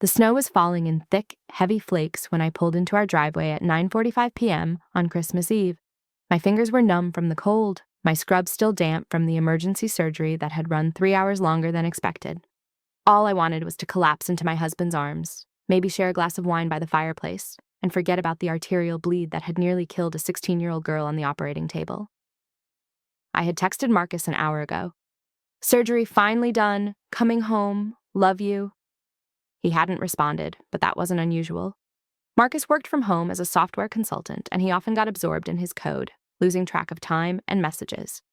The snow was falling in thick, heavy flakes when I pulled into our driveway at 9:45 p.m. on Christmas Eve. My fingers were numb from the cold, my scrubs still damp from the emergency surgery that had run 3 hours longer than expected. All I wanted was to collapse into my husband's arms, maybe share a glass of wine by the fireplace, and forget about the arterial bleed that had nearly killed a 16-year-old girl on the operating table. I had texted Marcus an hour ago. "Surgery finally done, coming home, love you." He hadn't responded, but that wasn't unusual. Marcus worked from home as a software consultant, and he often got absorbed in his code, losing track of time and messages.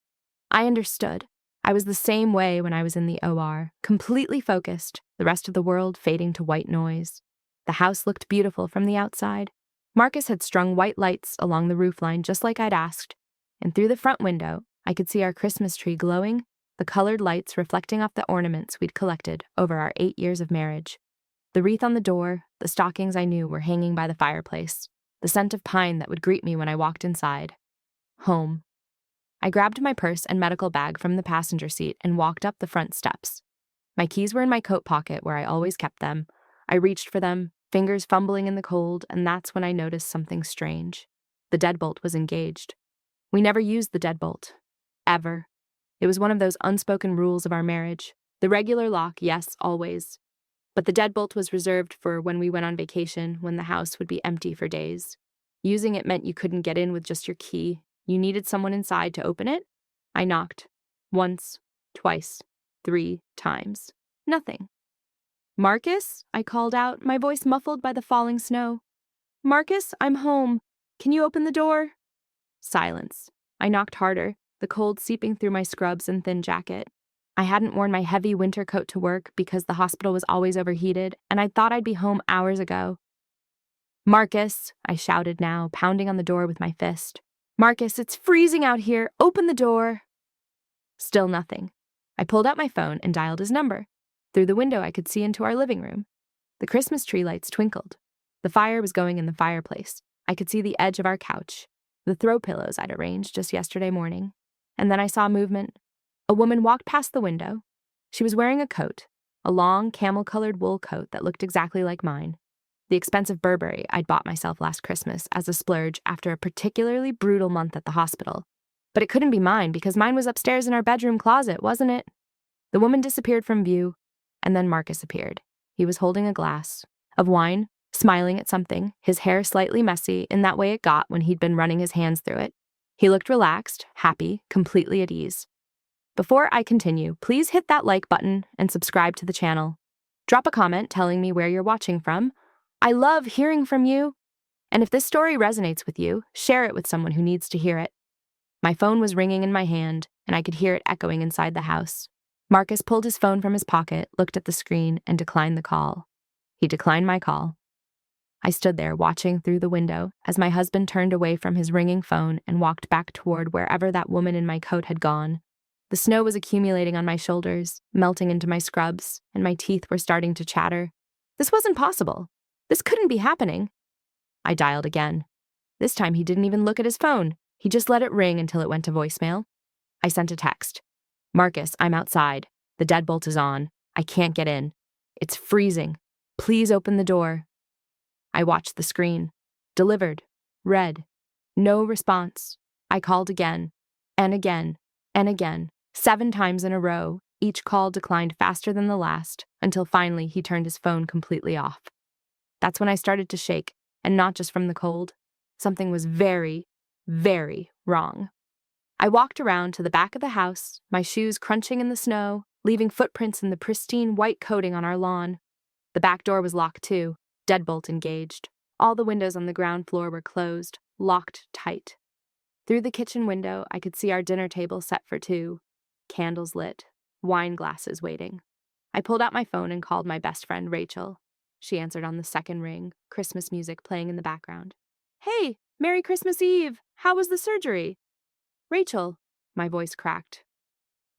I understood. I was the same way when I was in the OR, completely focused, the rest of the world fading to white noise. The house looked beautiful from the outside. Marcus had strung white lights along the roofline just like I'd asked, and through the front window, I could see our Christmas tree glowing, the colored lights reflecting off the ornaments we'd collected over our 8 years of marriage. The wreath on the door, the stockings I knew were hanging by the fireplace, the scent of pine that would greet me when I walked inside. Home. I grabbed my purse and medical bag from the passenger seat and walked up the front steps. My keys were in my coat pocket where I always kept them. I reached for them, fingers fumbling in the cold, and that's when I noticed something strange. The deadbolt was engaged. We never used the deadbolt. Ever. It was one of those unspoken rules of our marriage. The regular lock, yes, always. But the deadbolt was reserved for when we went on vacation, when the house would be empty for days. Using it meant you couldn't get in with just your key. You needed someone inside to open it. I knocked. Once, twice, 3 times. Nothing. "Marcus?" I called out, my voice muffled by the falling snow. "Marcus, I'm home. Can you open the door?" Silence. I knocked harder, the cold seeping through my scrubs and thin jacket. I hadn't worn my heavy winter coat to work because the hospital was always overheated, and I thought I'd be home hours ago. "Marcus," I shouted now, pounding on the door with my fist. "Marcus, it's freezing out here. Open the door." Still nothing. I pulled out my phone and dialed his number. Through the window, I could see into our living room. The Christmas tree lights twinkled. The fire was going in the fireplace. I could see the edge of our couch, the throw pillows I'd arranged just yesterday morning. And then I saw movement. A woman walked past the window. She was wearing a coat, a long, camel-colored wool coat that looked exactly like mine. The expensive Burberry I'd bought myself last Christmas as a splurge after a particularly brutal month at the hospital. But it couldn't be mine because mine was upstairs in our bedroom closet, wasn't it? The woman disappeared from view, and then Marcus appeared. He was holding a glass of wine, smiling at something, his hair slightly messy in that way it got when he'd been running his hands through it. He looked relaxed, happy, completely at ease. Before I continue, please hit that like button and subscribe to the channel. Drop a comment telling me where you're watching from. I love hearing from you. And if this story resonates with you, share it with someone who needs to hear it. My phone was ringing in my hand, and I could hear it echoing inside the house. Marcus pulled his phone from his pocket, looked at the screen, and declined the call. He declined my call. I stood there watching through the window as my husband turned away from his ringing phone and walked back toward wherever that woman in my coat had gone. The snow was accumulating on my shoulders, melting into my scrubs, and my teeth were starting to chatter. This wasn't possible. This couldn't be happening. I dialed again. This time he didn't even look at his phone. He just let it ring until it went to voicemail. I sent a text. "Marcus, I'm outside. The deadbolt is on. I can't get in. It's freezing. Please open the door." I watched the screen. Delivered. Read. No response. I called again, and again, and again, 7 times in a row. Each call declined faster than the last, until finally he turned his phone completely off. That's when I started to shake, and not just from the cold. Something was very, very wrong. I walked around to the back of the house, my shoes crunching in the snow, leaving footprints in the pristine white coating on our lawn. The back door was locked too, deadbolt engaged. All the windows on the ground floor were closed, locked tight. Through the kitchen window, I could see our dinner table set for 2, candles lit, wine glasses waiting. I pulled out my phone and called my best friend, Rachel. She answered on the second ring, Christmas music playing in the background. "Hey, Merry Christmas Eve! How was the surgery?" "Rachel," my voice cracked.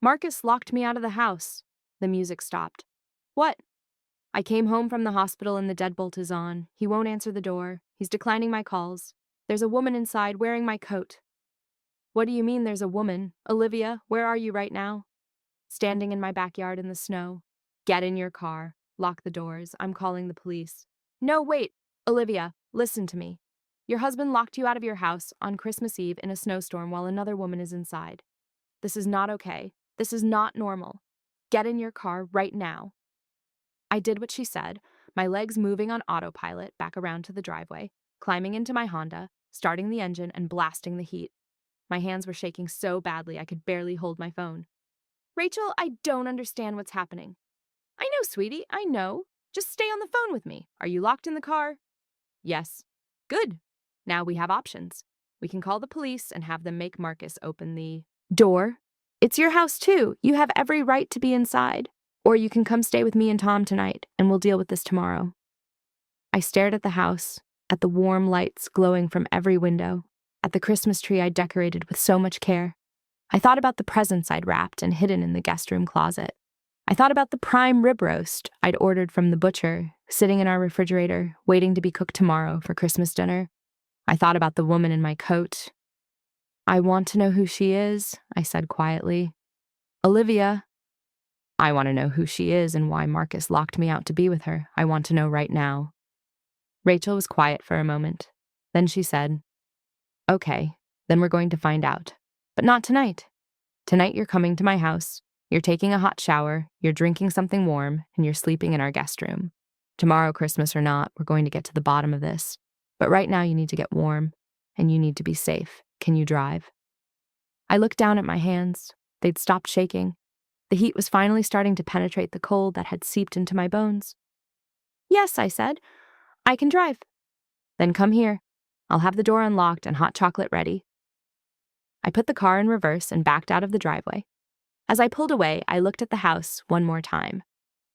"Marcus locked me out of the house." The music stopped. "What?" "I came home from the hospital and the deadbolt is on. He won't answer the door. He's declining my calls. There's a woman inside wearing my coat." "What do you mean there's a woman? Olivia, where are you right now?" "Standing in my backyard in the snow." "Get in your car. Lock the doors. I'm calling the police. No, wait. Olivia, listen to me. Your husband locked you out of your house on Christmas Eve in a snowstorm while another woman is inside. This is not okay. This is not normal. Get in your car right now. I did what she said, my legs moving on autopilot back around to the driveway, climbing into my Honda, starting the engine and blasting the heat. My hands were shaking so badly I could barely hold my phone. Rachel, I don't understand what's happening. I know, sweetie, I know. Just stay on the phone with me. Are you locked in the car? Yes. Good. Now we have options. We can call the police and have them make Marcus open the door. It's your house too. You have every right to be inside. Or you can come stay with me and Tom tonight, and we'll deal with this tomorrow. I stared at the house, at the warm lights glowing from every window, at the Christmas tree I decorated with so much care. I thought about the presents I'd wrapped and hidden in the guest room closet. I thought about the prime rib roast I'd ordered from the butcher, sitting in our refrigerator, waiting to be cooked tomorrow for Christmas dinner. I thought about the woman in my coat. I want to know who she is, I said quietly. Olivia. I want to know who she is and why Marcus locked me out to be with her. I want to know right now. Rachel was quiet for a moment. Then she said, Okay, then we're going to find out. But not tonight. Tonight you're coming to my house, you're taking a hot shower, you're drinking something warm, and you're sleeping in our guest room. Tomorrow, Christmas or not, we're going to get to the bottom of this. But right now you need to get warm, and you need to be safe. Can you drive? I looked down at my hands. They'd stopped shaking. The heat was finally starting to penetrate the cold that had seeped into my bones. Yes, I said. I can drive. Then come here. I'll have the door unlocked and hot chocolate ready. I put the car in reverse and backed out of the driveway. As I pulled away, I looked at the house one more time.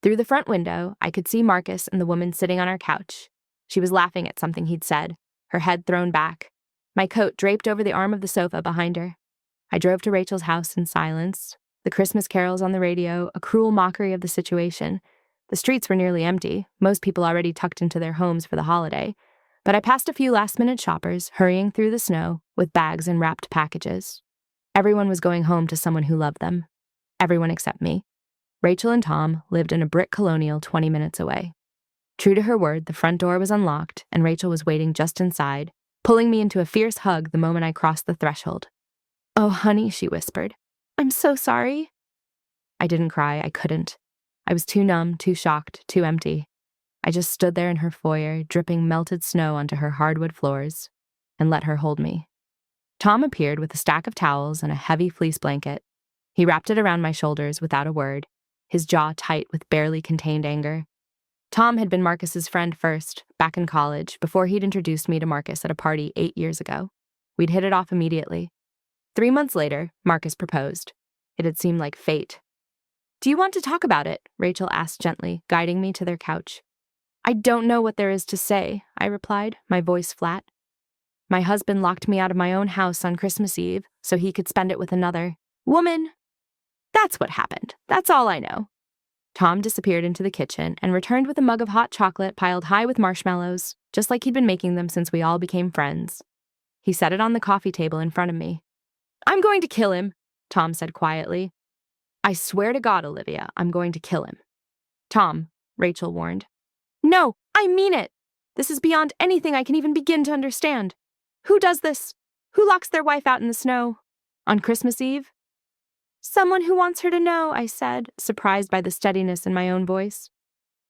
Through the front window, I could see Marcus and the woman sitting on our couch. She was laughing at something he'd said, her head thrown back, my coat draped over the arm of the sofa behind her. I drove to Rachel's house in silence. The Christmas carols on the radio, a cruel mockery of the situation. The streets were nearly empty, most people already tucked into their homes for the holiday. But I passed a few last-minute shoppers, hurrying through the snow, with bags and wrapped packages. Everyone was going home to someone who loved them. Everyone except me. Rachel and Tom lived in a brick colonial 20 minutes away. True to her word, the front door was unlocked, and Rachel was waiting just inside, pulling me into a fierce hug the moment I crossed the threshold. Oh, honey, she whispered. I'm so sorry. I didn't cry. I couldn't. I was too numb, too shocked, too empty. I just stood there in her foyer, dripping melted snow onto her hardwood floors, and let her hold me. Tom appeared with a stack of towels and a heavy fleece blanket. He wrapped it around my shoulders without a word, his jaw tight with barely contained anger. Tom had been Marcus's friend first, back in college, before he'd introduced me to Marcus at a party 8 years ago. We'd hit it off immediately. 3 months later, Marcus proposed. It had seemed like fate. Do you want to talk about it? Rachel asked gently, guiding me to their couch. I don't know what there is to say, I replied, my voice flat. My husband locked me out of my own house on Christmas Eve so he could spend it with another woman. That's what happened. That's all I know. Tom disappeared into the kitchen and returned with a mug of hot chocolate piled high with marshmallows, just like he'd been making them since we all became friends. He set it on the coffee table in front of me. I'm going to kill him, Tom said quietly. I swear to God, Olivia, I'm going to kill him. Tom, Rachel warned. No, I mean it. This is beyond anything I can even begin to understand. Who does this? Who locks their wife out in the snow? On Christmas Eve? Someone who wants her to know, I said, surprised by the steadiness in my own voice.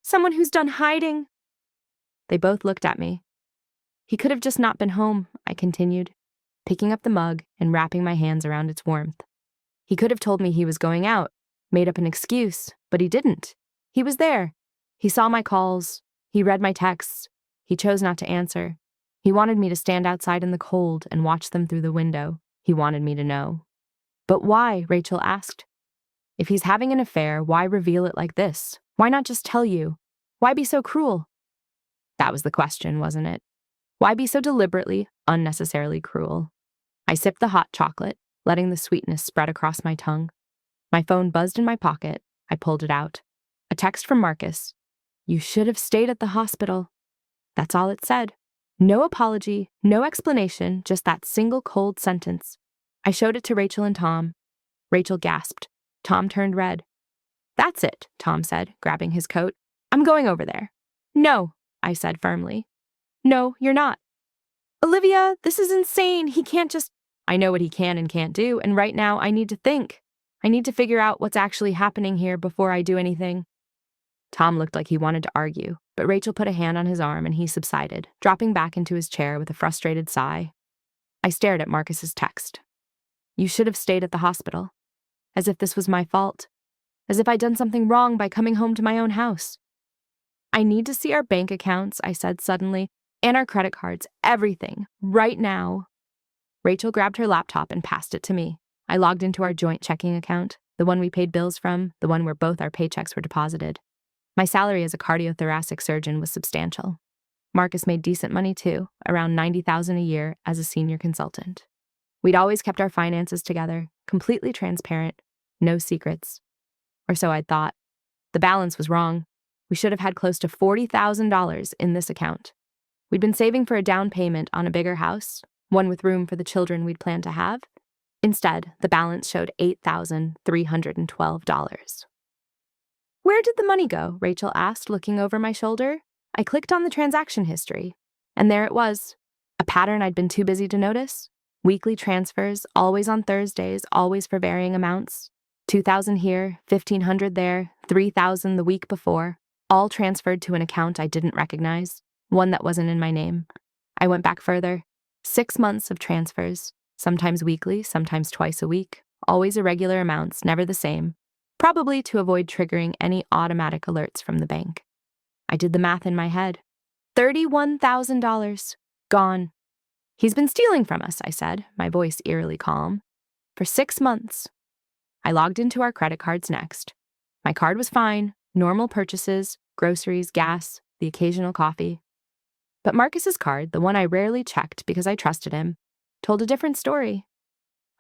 Someone who's done hiding. They both looked at me. He could have just not been home, I continued, picking up the mug and wrapping my hands around its warmth. He could have told me he was going out, made up an excuse, but he didn't. He was there. He saw my calls. He read my texts. He chose not to answer. He wanted me to stand outside in the cold and watch them through the window. He wanted me to know. But why? Rachel asked. If he's having an affair, why reveal it like this? Why not just tell you? Why be so cruel? That was the question, wasn't it? Why be so deliberately, unnecessarily cruel? I sipped the hot chocolate, letting the sweetness spread across my tongue. My phone buzzed in my pocket. I pulled it out. A text from Marcus. You should have stayed at the hospital. That's all it said. No apology, no explanation, just that single cold sentence. I showed it to Rachel and Tom. Rachel gasped. Tom turned red. That's it, Tom said, grabbing his coat. I'm going over there. No, I said firmly. No, you're not. Olivia, this is insane. He can't just. I know what he can and can't do, and right now I need to think. I need to figure out what's actually happening here before I do anything. Tom looked like he wanted to argue, but Rachel put a hand on his arm and he subsided, dropping back into his chair with a frustrated sigh. I stared at Marcus's text. You should have stayed at the hospital. As if this was my fault. As if I'd done something wrong by coming home to my own house. I need to see our bank accounts, I said suddenly, and our credit cards, everything, right now. Rachel grabbed her laptop and passed it to me. I logged into our joint checking account, the one we paid bills from, the one where both our paychecks were deposited. My salary as a cardiothoracic surgeon was substantial. Marcus made decent money too, around $90,000 a year as a senior consultant. We'd always kept our finances together, completely transparent, no secrets. Or so I'd thought. The balance was wrong. We should have had close to $40,000 in this account. We'd been saving for a down payment on a bigger house, one with room for the children we'd planned to have. Instead, the balance showed $8,312. Where did the money go? Rachel asked, looking over my shoulder. I clicked on the transaction history, and there it was. A pattern I'd been too busy to notice. Weekly transfers, always on Thursdays, always for varying amounts. $2,000 here, $1,500 there, $3,000 the week before, all transferred to an account I didn't recognize, one that wasn't in my name. I went back further. 6 months of transfers, sometimes weekly, sometimes twice a week, always irregular amounts, never the same, probably to avoid triggering any automatic alerts from the bank. I did the math in my head. $31,000. Gone. He's been stealing from us, I said, my voice eerily calm. For 6 months. I logged into our credit cards next. My card was fine, normal purchases, groceries, gas, the occasional coffee. But Marcus's card, the one I rarely checked because I trusted him, told a different story.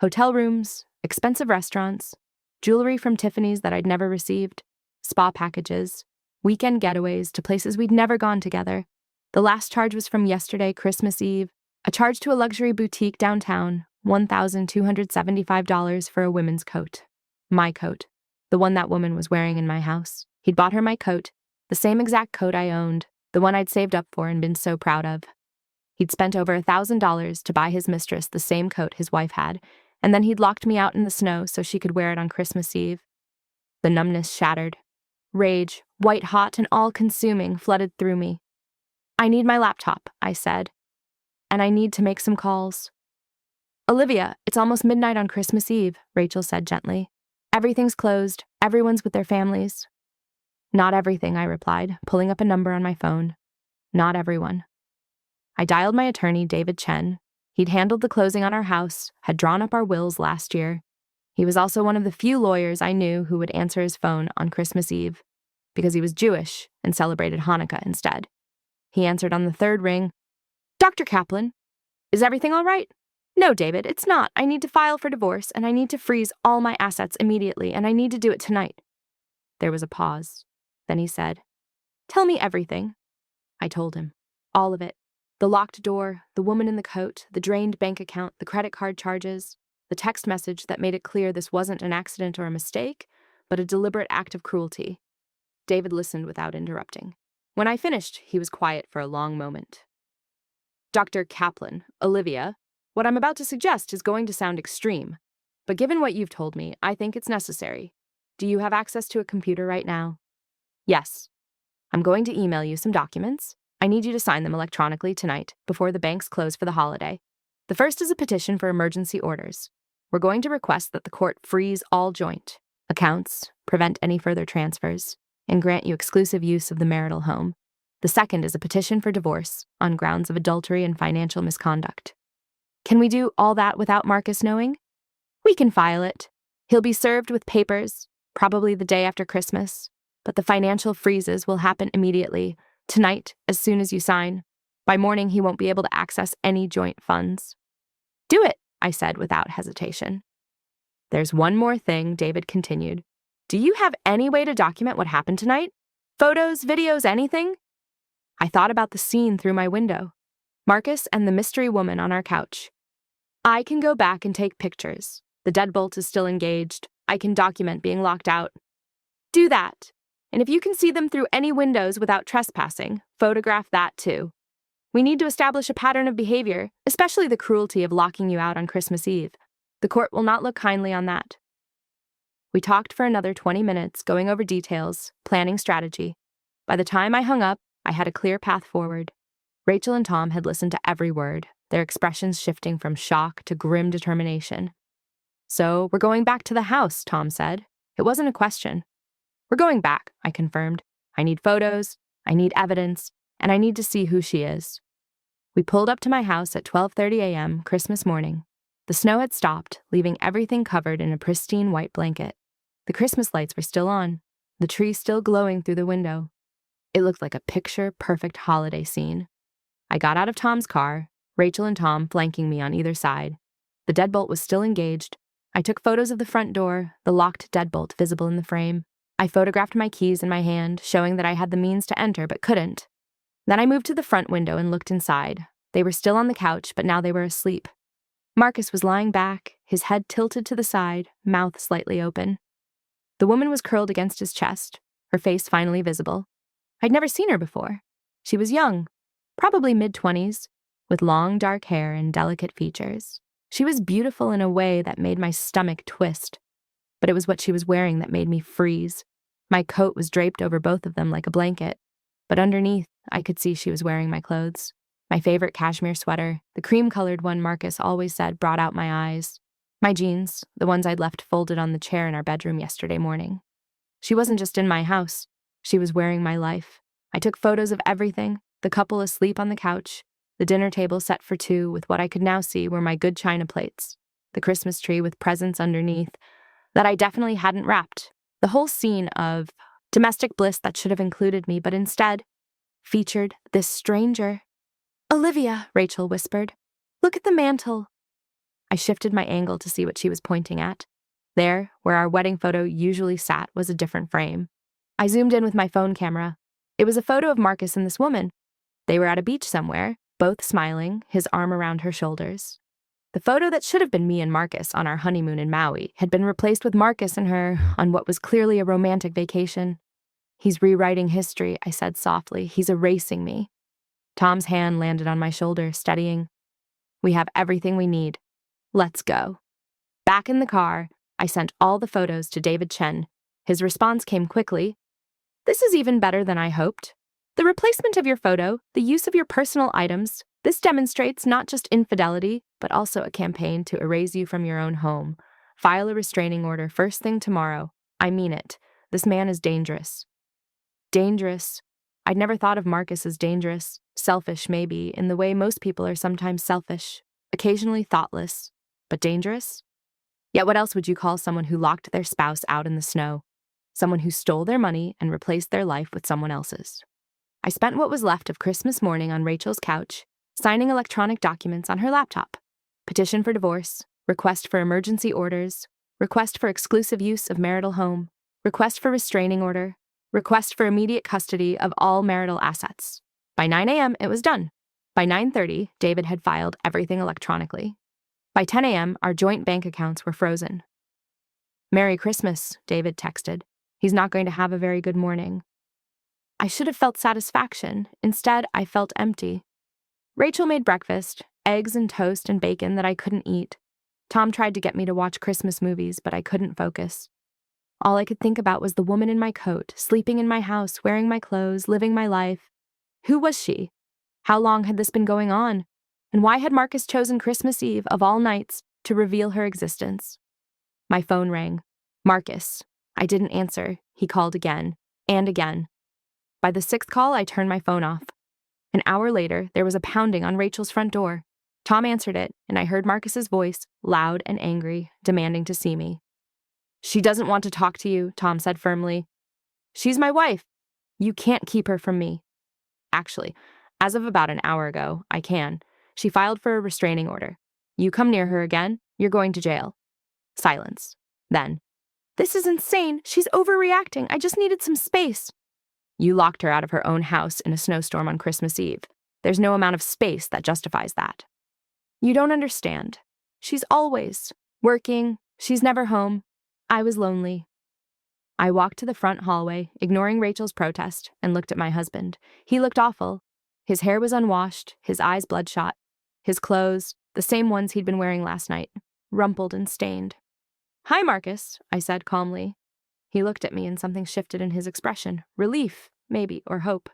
Hotel rooms, expensive restaurants, jewelry from Tiffany's that I'd never received, spa packages, weekend getaways to places we'd never gone together. The last charge was from yesterday, Christmas Eve, a charge to a luxury boutique downtown, $1,275 for a women's coat. My coat, the one that woman was wearing in my house. He'd bought her my coat, the same exact coat I owned, the one I'd saved up for and been so proud of. He'd spent over $1,000 to buy his mistress the same coat his wife had, and then he'd locked me out in the snow so she could wear it on Christmas Eve. The numbness shattered. Rage, white hot and all-consuming, flooded through me. I need my laptop, I said, and I need to make some calls. Olivia, it's almost midnight on Christmas Eve, Rachel said gently. Everything's closed. Everyone's with their families. Not everything, I replied, pulling up a number on my phone. Not everyone. I dialed my attorney, David Chen. He'd handled the closing on our house, had drawn up our wills last year. He was also one of the few lawyers I knew who would answer his phone on Christmas Eve, because he was Jewish and celebrated Hanukkah instead. He answered on the third ring. Dr. Kaplan, is everything all right? No, David, it's not. I need to file for divorce, and I need to freeze all my assets immediately, and I need to do it tonight. There was a pause. Then he said, Tell me everything. I told him. All of it. The locked door, the woman in the coat, the drained bank account, the credit card charges, the text message that made it clear this wasn't an accident or a mistake, but a deliberate act of cruelty. David listened without interrupting. When I finished, he was quiet for a long moment. Dr. Kaplan, Olivia, what I'm about to suggest is going to sound extreme, but given what you've told me, I think it's necessary. Do you have access to a computer right now? Yes. I'm going to email you some documents. I need you to sign them electronically tonight, before the banks close for the holiday. The first is a petition for emergency orders. We're going to request that the court freeze all joint accounts, prevent any further transfers, and grant you exclusive use of the marital home. The second is a petition for divorce on grounds of adultery and financial misconduct. Can we do all that without Marcus knowing? We can file it. He'll be served with papers, probably the day after Christmas, but the financial freezes will happen immediately, tonight, as soon as you sign. By morning, he won't be able to access any joint funds. Do it, I said without hesitation. There's one more thing, David continued. Do you have any way to document what happened tonight? Photos, videos, anything? I thought about the scene through my window. Marcus and the mystery woman on our couch. I can go back and take pictures. The deadbolt is still engaged. I can document being locked out. Do that. And if you can see them through any windows without trespassing, photograph that too. We need to establish a pattern of behavior, especially the cruelty of locking you out on Christmas Eve. The court will not look kindly on that. We talked for another 20 minutes, going over details, planning strategy. By the time I hung up, I had a clear path forward. Rachel and Tom had listened to every word, their expressions shifting from shock to grim determination. "So, we're going back to the house," Tom said. It wasn't a question. "We're going back," I confirmed. "I need photos, I need evidence, and I need to see who she is." We pulled up to my house at 12:30 a.m. Christmas morning. The snow had stopped, leaving everything covered in a pristine white blanket. The Christmas lights were still on, the tree still glowing through the window. It looked like a picture-perfect holiday scene. I got out of Tom's car, Rachel and Tom flanking me on either side. The deadbolt was still engaged. I took photos of the front door, the locked deadbolt visible in the frame. I photographed my keys in my hand, showing that I had the means to enter but couldn't. Then I moved to the front window and looked inside. They were still on the couch, but now they were asleep. Marcus was lying back, his head tilted to the side, mouth slightly open. The woman was curled against his chest, her face finally visible. I'd never seen her before. She was young, probably mid-20s, with long dark hair and delicate features. She was beautiful in a way that made my stomach twist, but it was what she was wearing that made me freeze. My coat was draped over both of them like a blanket, but underneath, I could see she was wearing my clothes. My favorite cashmere sweater, the cream-colored one Marcus always said brought out my eyes. My jeans, the ones I'd left folded on the chair in our bedroom yesterday morning. She wasn't just in my house. She was wearing my life. I took photos of everything, the couple asleep on the couch, the dinner table set for two with what I could now see were my good china plates, the Christmas tree with presents underneath that I definitely hadn't wrapped, the whole scene of domestic bliss that should have included me, but instead featured this stranger. "Olivia," Rachel whispered. "Look at the mantle." I shifted my angle to see what she was pointing at. There, where our wedding photo usually sat, was a different frame. I zoomed in with my phone camera. It was a photo of Marcus and this woman. They were at a beach somewhere, both smiling, his arm around her shoulders. The photo that should have been me and Marcus on our honeymoon in Maui had been replaced with Marcus and her on what was clearly a romantic vacation. "He's rewriting history," I said softly. "He's erasing me." Tom's hand landed on my shoulder, steadying. "We have everything we need. Let's go." Back in the car, I sent all the photos to David Chen. His response came quickly. "This is even better than I hoped. The replacement of your photo, the use of your personal items, this demonstrates not just infidelity, but also a campaign to erase you from your own home. File a restraining order first thing tomorrow. I mean it. This man is dangerous." Dangerous. I'd never thought of Marcus as dangerous, selfish maybe, in the way most people are sometimes selfish, occasionally thoughtless, but dangerous? Yet what else would you call someone who locked their spouse out in the snow? Someone who stole their money and replaced their life with someone else's. I spent what was left of Christmas morning on Rachel's couch, signing electronic documents on her laptop. Petition for divorce, request for emergency orders, request for exclusive use of marital home, request for restraining order, request for immediate custody of all marital assets. By 9 a.m., it was done. By 9:30, David had filed everything electronically. By 10 a.m., our joint bank accounts were frozen. "Merry Christmas," David texted. "He's not going to have a very good morning." I should have felt satisfaction. Instead, I felt empty. Rachel made breakfast, eggs and toast and bacon that I couldn't eat. Tom tried to get me to watch Christmas movies, but I couldn't focus. All I could think about was the woman in my coat, sleeping in my house, wearing my clothes, living my life. Who was she? How long had this been going on? And why had Marcus chosen Christmas Eve, of all nights, to reveal her existence? My phone rang. Marcus. I didn't answer. He called again, and again. By the sixth call, I turned my phone off. An hour later, there was a pounding on Rachel's front door. Tom answered it, and I heard Marcus's voice, loud and angry, demanding to see me. "She doesn't want to talk to you," Tom said firmly. "She's my wife. You can't keep her from me." Actually, as of about an hour ago, I can. She filed for a restraining order. "You come near her again, you're going to jail." Silence. Then, "This is insane. She's overreacting. I just needed some space." "You locked her out of her own house in a snowstorm on Christmas Eve. There's no amount of space that justifies that." "You don't understand. She's always working. She's never home. I was lonely." I walked to the front hallway, ignoring Rachel's protest, and looked at my husband. He looked awful. His hair was unwashed, his eyes bloodshot, his clothes, the same ones he'd been wearing last night, rumpled and stained. "Hi, Marcus," I said calmly. He looked at me and something shifted in his expression. Relief, maybe, or hope.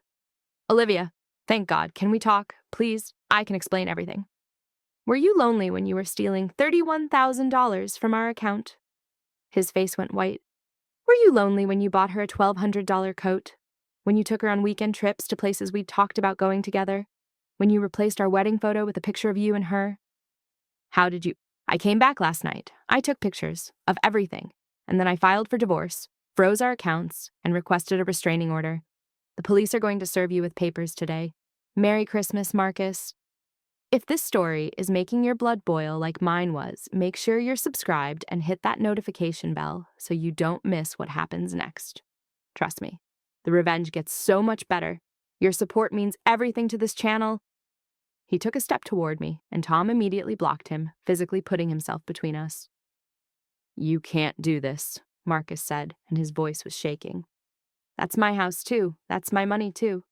"Olivia, thank God. Can we talk? Please? I can explain everything." "Were you lonely when you were stealing $31,000 from our account?" His face went white. "Were you lonely when you bought her a $1,200 coat? When you took her on weekend trips to places we'd talked about going together? When you replaced our wedding photo with a picture of you and her? How did you—" "I came back last night. I took pictures of everything, and then I filed for divorce, froze our accounts, and requested a restraining order. The police are going to serve you with papers today. Merry Christmas, Marcus." If this story is making your blood boil like mine was, make sure you're subscribed and hit that notification bell so you don't miss what happens next. Trust me, the revenge gets so much better. Your support means everything to this channel. He took a step toward me, and Tom immediately blocked him, physically putting himself between us. "You can't do this," Marcus said, and his voice was shaking. "That's my house too. That's my money too."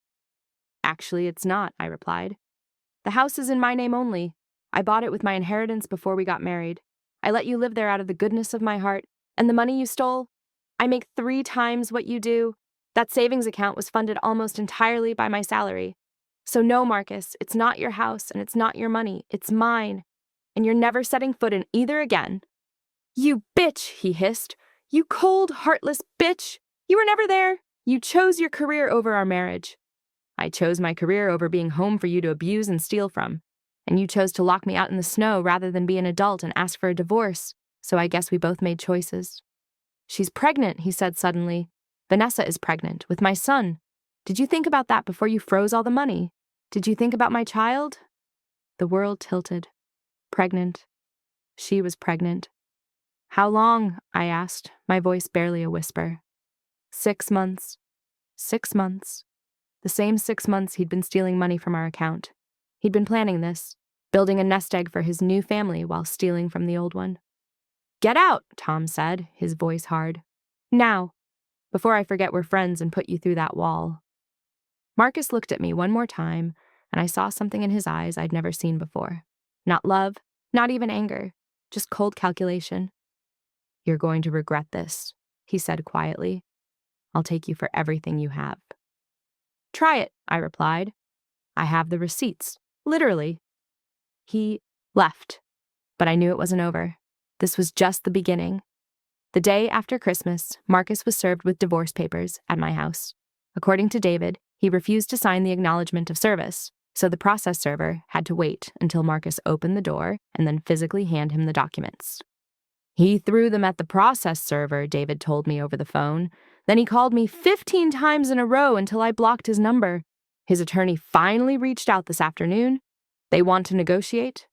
"Actually, it's not," I replied. "The house is in my name only. I bought it with my inheritance before we got married. I let you live there out of the goodness of my heart. And the money you stole? I make 3 times what you do. That savings account was funded almost entirely by my salary. So no, Marcus, it's not your house and it's not your money. It's mine. And you're never setting foot in either again." "You bitch," he hissed. "You cold, heartless bitch. You were never there. You chose your career over our marriage." "I chose my career over being home for you to abuse and steal from. And you chose to lock me out in the snow rather than be an adult and ask for a divorce. So I guess we both made choices." "She's pregnant," he said suddenly. "Vanessa is pregnant, with my son. Did you think about that before you froze all the money? Did you think about my child?" The world tilted. Pregnant. She was pregnant. "How long?" I asked, my voice barely a whisper. 6 months. 6 months. The same 6 months he'd been stealing money from our account. He'd been planning this, building a nest egg for his new family while stealing from the old one. "Get out," Tom said, his voice hard. "Now, before I forget we're friends and put you through that wall." Marcus looked at me one more time, and I saw something in his eyes I'd never seen before. Not love, not even anger, just cold calculation. "You're going to regret this," he said quietly. "I'll take you for everything you have." "Try it," I replied. "I have the receipts, literally." He left, but I knew it wasn't over. This was just the beginning. The day after Christmas, Marcus was served with divorce papers at my house. According to David, he refused to sign the acknowledgement of service, so the process server had to wait until Marcus opened the door and then physically hand him the documents. "He threw them at the process server," David told me over the phone. "Then he called me 15 times in a row until I blocked his number. His attorney finally reached out this afternoon. They want to negotiate."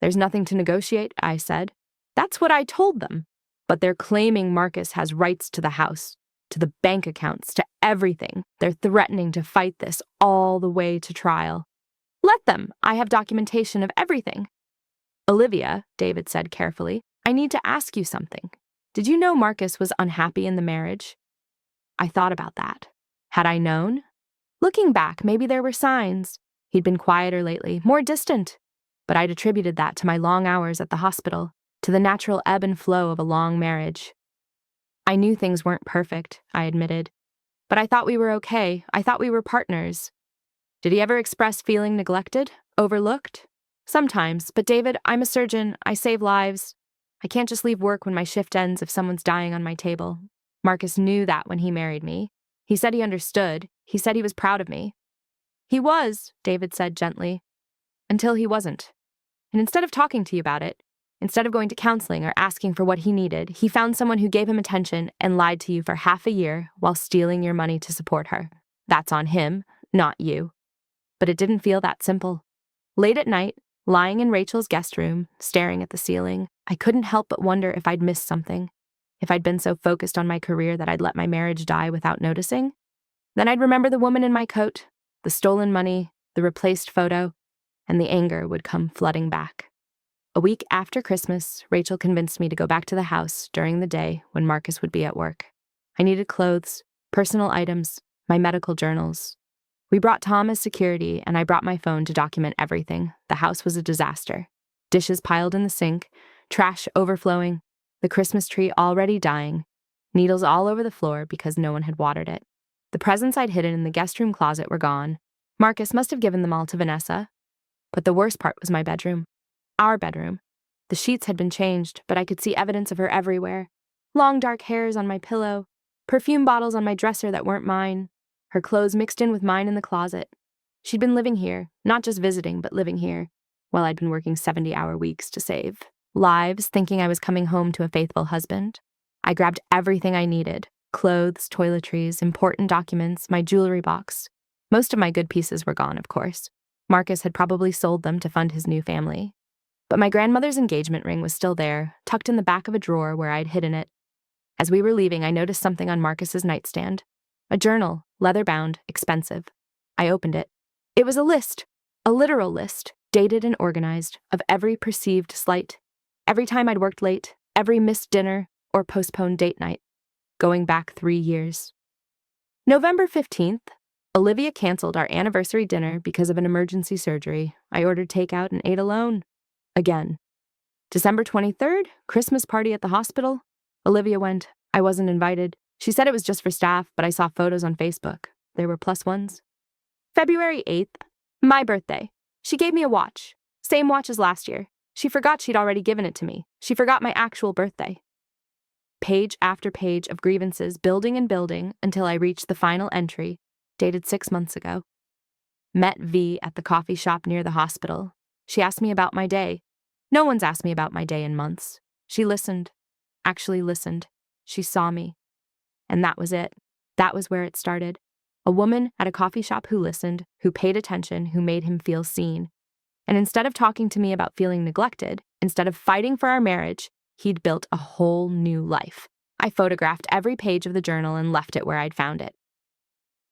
"There's nothing to negotiate," I said. "That's what I told them. But they're claiming Marcus has rights to the house, to the bank accounts, to everything. They're threatening to fight this all the way to trial." "Let them. I have documentation of everything." "Olivia," David said carefully, "I need to ask you something. Did you know Marcus was unhappy in the marriage?" I thought about that. Had I known? Looking back, maybe there were signs. He'd been quieter lately, more distant. But I'd attributed that to my long hours at the hospital, to the natural ebb and flow of a long marriage. I knew things weren't perfect, I admitted. But I thought we were okay. I thought we were partners. Did he ever express feeling neglected? Overlooked? Sometimes, but David, I'm a surgeon. I save lives. I can't just leave work when my shift ends if someone's dying on my table. Marcus knew that when he married me. He said he understood. He said he was proud of me. "He was," David said gently, "until he wasn't. And instead of talking to you about it, instead of going to counseling or asking for what he needed, he found someone who gave him attention and lied to you for half a year while stealing your money to support her. That's on him, not you." But it didn't feel that simple. Late at night, lying in Rachel's guest room, staring at the ceiling, I couldn't help but wonder if I'd missed something, if I'd been so focused on my career that I'd let my marriage die without noticing. Then I'd remember the woman in my coat, the stolen money, the replaced photo, and the anger would come flooding back. A week after Christmas, Rachel convinced me to go back to the house during the day when Marcus would be at work. I needed clothes, personal items, my medical journals. We brought Tom as security, and I brought my phone to document everything. The house was a disaster. Dishes piled in the sink, trash overflowing, the Christmas tree already dying, needles all over the floor because no one had watered it. The presents I'd hidden in the guest room closet were gone. Marcus must have given them all to Vanessa. But the worst part was my bedroom. Our bedroom. The sheets had been changed, but I could see evidence of her everywhere. Long dark hairs on my pillow, perfume bottles on my dresser that weren't mine, her clothes mixed in with mine in the closet. She'd been living here, not just visiting, but living here, while I'd been working 70-hour weeks to save lives, thinking I was coming home to a faithful husband. I grabbed everything I needed: clothes, toiletries, important documents, my jewelry box. Most of my good pieces were gone, of course. Marcus had probably sold them to fund his new family. But my grandmother's engagement ring was still there, tucked in the back of a drawer where I'd hidden it. As we were leaving, I noticed something on Marcus's nightstand. A journal, leather-bound, expensive. I opened it. It was a list, a literal list, dated and organized, of every perceived slight. Every time I'd worked late, every missed dinner or postponed date night, going back 3 years. November 15th, Olivia canceled our anniversary dinner because of an emergency surgery. I ordered takeout and ate alone. Again. December 23rd, Christmas party at the hospital. Olivia went. I wasn't invited. She said it was just for staff, but I saw photos on Facebook. There were +1s. February 8th, my birthday. She gave me a watch. Same watch as last year. She forgot she'd already given it to me. She forgot my actual birthday. Page after page of grievances building and building until I reached the final entry, dated 6 months ago. Met V at the coffee shop near the hospital. She asked me about my day. No one's asked me about my day in months. She listened. Actually listened. She saw me. And that was it. That was where it started. A woman at a coffee shop who listened, who paid attention, who made him feel seen. And instead of talking to me about feeling neglected, instead of fighting for our marriage, he'd built a whole new life. I photographed every page of the journal and left it where I'd found it.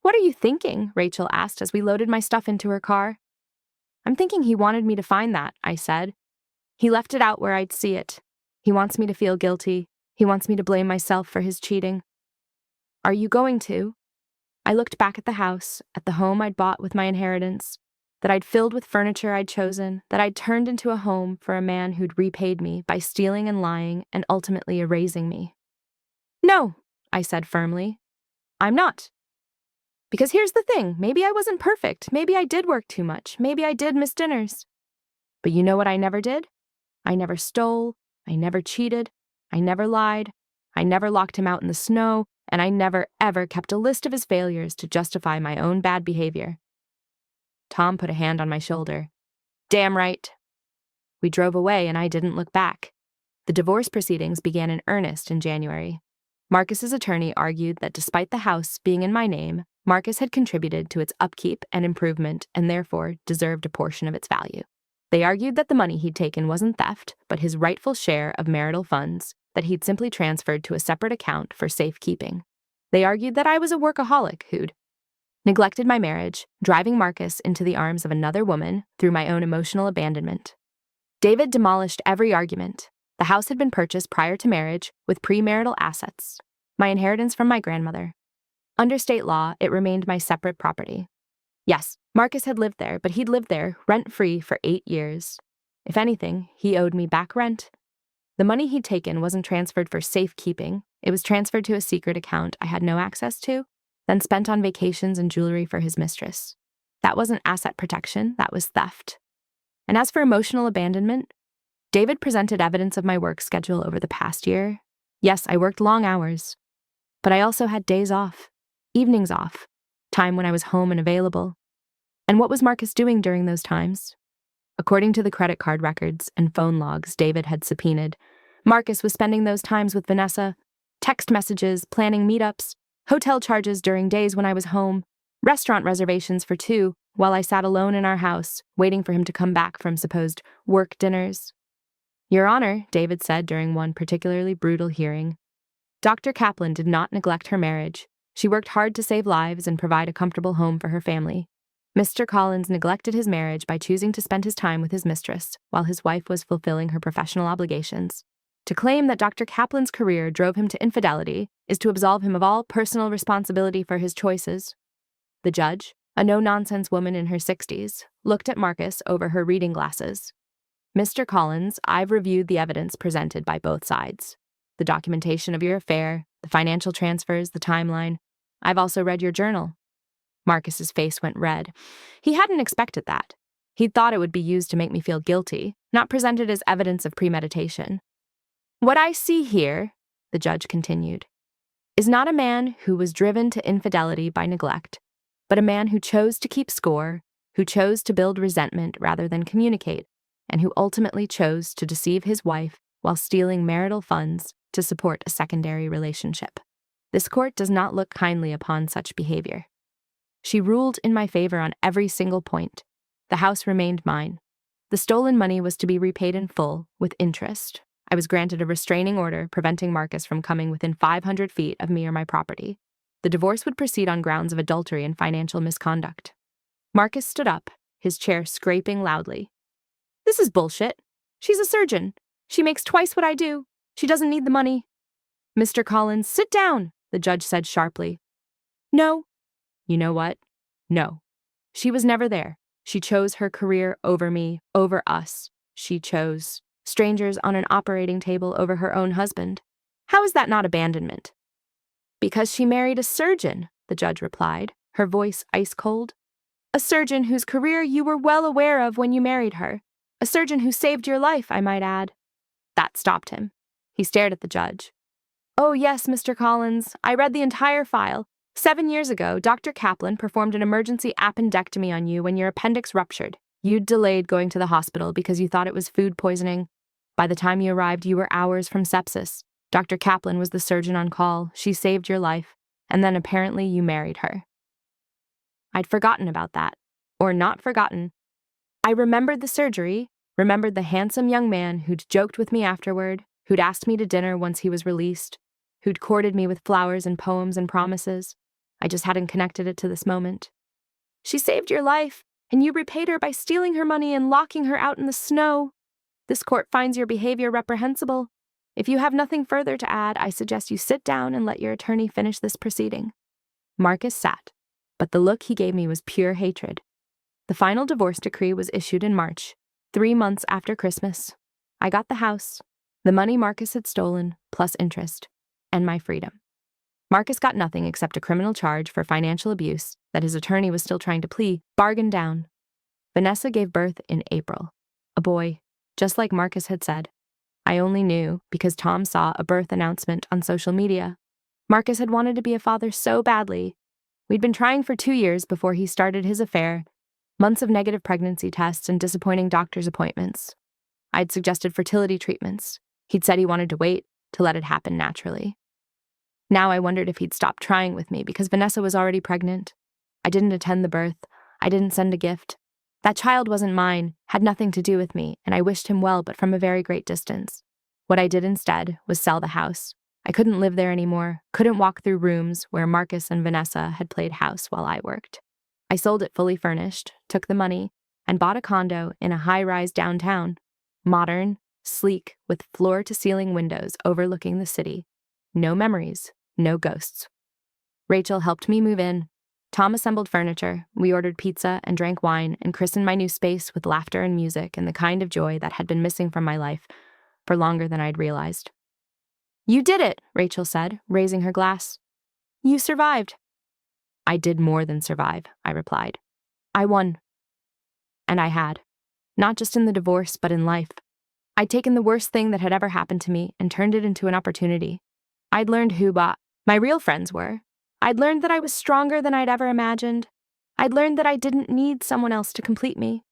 "What are you thinking?" Rachel asked as we loaded my stuff into her car. "I'm thinking he wanted me to find that," I said. "He left it out where I'd see it. He wants me to feel guilty. He wants me to blame myself for his cheating." "Are you going to?" I looked back at the house, at the home I'd bought with my inheritance, that I'd filled with furniture I'd chosen, that I'd turned into a home for a man who'd repaid me by stealing and lying and ultimately erasing me. "No," I said firmly. "I'm not. Because here's the thing, maybe I wasn't perfect, maybe I did work too much, maybe I did miss dinners. But you know what I never did? I never stole, I never cheated, I never lied, I never locked him out in the snow, and I never, ever kept a list of his failures to justify my own bad behavior." Tom put a hand on my shoulder. "Damn right." We drove away and I didn't look back. The divorce proceedings began in earnest in January. Marcus's attorney argued that despite the house being in my name, Marcus had contributed to its upkeep and improvement and therefore deserved a portion of its value. They argued that the money he'd taken wasn't theft, but his rightful share of marital funds that he'd simply transferred to a separate account for safekeeping. They argued that I was a workaholic who'd neglected my marriage, driving Marcus into the arms of another woman through my own emotional abandonment. David demolished every argument. The house had been purchased prior to marriage with premarital assets, my inheritance from my grandmother. Under state law, it remained my separate property. Yes, Marcus had lived there, but he'd lived there rent-free for 8 years. If anything, he owed me back rent. The money he'd taken wasn't transferred for safekeeping. It was transferred to a secret account I had no access to, then spent on vacations and jewelry for his mistress. That wasn't asset protection, that was theft. And as for emotional abandonment, David presented evidence of my work schedule over the past year. Yes, I worked long hours, but I also had days off, evenings off, time when I was home and available. And what was Marcus doing during those times? According to the credit card records and phone logs David had subpoenaed, Marcus was spending those times with Vanessa, text messages, planning meetups, hotel charges during days when I was home, restaurant reservations for 2 while I sat alone in our house, waiting for him to come back from supposed work dinners. "Your Honor," David said during one particularly brutal hearing, "Dr. Kaplan did not neglect her marriage. She worked hard to save lives and provide a comfortable home for her family. Mr. Collins neglected his marriage by choosing to spend his time with his mistress while his wife was fulfilling her professional obligations. To claim that Dr. Kaplan's career drove him to infidelity is to absolve him of all personal responsibility for his choices. The judge, a no-nonsense woman in her 60s, looked at Marcus over her reading glasses. Mr. Collins, I've reviewed the evidence presented by both sides. The documentation of your affair, the financial transfers, the timeline. I've also read your journal. Marcus's face went red. He hadn't expected that. He'd thought it would be used to make me feel guilty, not presented as evidence of premeditation. What I see here, the judge continued, is not a man who was driven to infidelity by neglect, but a man who chose to keep score, who chose to build resentment rather than communicate, and who ultimately chose to deceive his wife while stealing marital funds to support a secondary relationship. This court does not look kindly upon such behavior. She ruled in my favor on every single point. The house remained mine. The stolen money was to be repaid in full, with interest. I was granted a restraining order preventing Marcus from coming within 500 feet of me or my property. The divorce would proceed on grounds of adultery and financial misconduct. Marcus stood up, his chair scraping loudly. This is bullshit. She's a surgeon. She makes twice what I do. She doesn't need the money. Mr. Collins, sit down, the judge said sharply. No. You know what? No. She was never there. She chose her career over me, over us. She chose strangers on an operating table over her own husband. How is that not abandonment? Because she married a surgeon, the judge replied, her voice ice cold. A surgeon whose career you were well aware of when you married her. A surgeon who saved your life, I might add. That stopped him. He stared at the judge. Oh yes, Mr. Collins, I read the entire file. 7 years ago, Dr. Kaplan performed an emergency appendectomy on you when your appendix ruptured. You'd delayed going to the hospital because you thought it was food poisoning. By the time you arrived, you were hours from sepsis. Dr. Kaplan was the surgeon on call. She saved your life, and then apparently you married her. I'd forgotten about that. Or not forgotten. I remembered the surgery, remembered the handsome young man who'd joked with me afterward, who'd asked me to dinner once he was released, who'd courted me with flowers and poems and promises. I just hadn't connected it to this moment. She saved your life, and you repaid her by stealing her money and locking her out in the snow. This court finds your behavior reprehensible. If you have nothing further to add, I suggest you sit down and let your attorney finish this proceeding. Marcus sat, but the look he gave me was pure hatred. The final divorce decree was issued in March, 3 months after Christmas. I got the house, the money Marcus had stolen, plus interest, and my freedom. Marcus got nothing except a criminal charge for financial abuse that his attorney was still trying to plea, bargained down. Vanessa gave birth in April. A boy, just like Marcus had said. I only knew because Tom saw a birth announcement on social media. Marcus had wanted to be a father so badly. We'd been trying for 2 years before he started his affair, months of negative pregnancy tests and disappointing doctor's appointments. I'd suggested fertility treatments. He'd said he wanted to wait to let it happen naturally. Now I wondered if he'd stop trying with me because Vanessa was already pregnant. I didn't attend the birth. I didn't send a gift. That child wasn't mine, had nothing to do with me, and I wished him well, but from a very great distance. What I did instead was sell the house. I couldn't live there anymore, couldn't walk through rooms where Marcus and Vanessa had played house while I worked. I sold it fully furnished, took the money, and bought a condo in a high-rise downtown. Modern, sleek, with floor-to-ceiling windows overlooking the city. No memories, no ghosts. Rachel helped me move in. Tom assembled furniture, we ordered pizza and drank wine and christened my new space with laughter and music and the kind of joy that had been missing from my life for longer than I'd realized. You did it, Rachel said, raising her glass. You survived. I did more than survive, I replied. I won. And I had. Not just in the divorce, but in life. I'd taken the worst thing that had ever happened to me and turned it into an opportunity. I'd learned who my real friends were. I'd learned that I was stronger than I'd ever imagined. I'd learned that I didn't need someone else to complete me.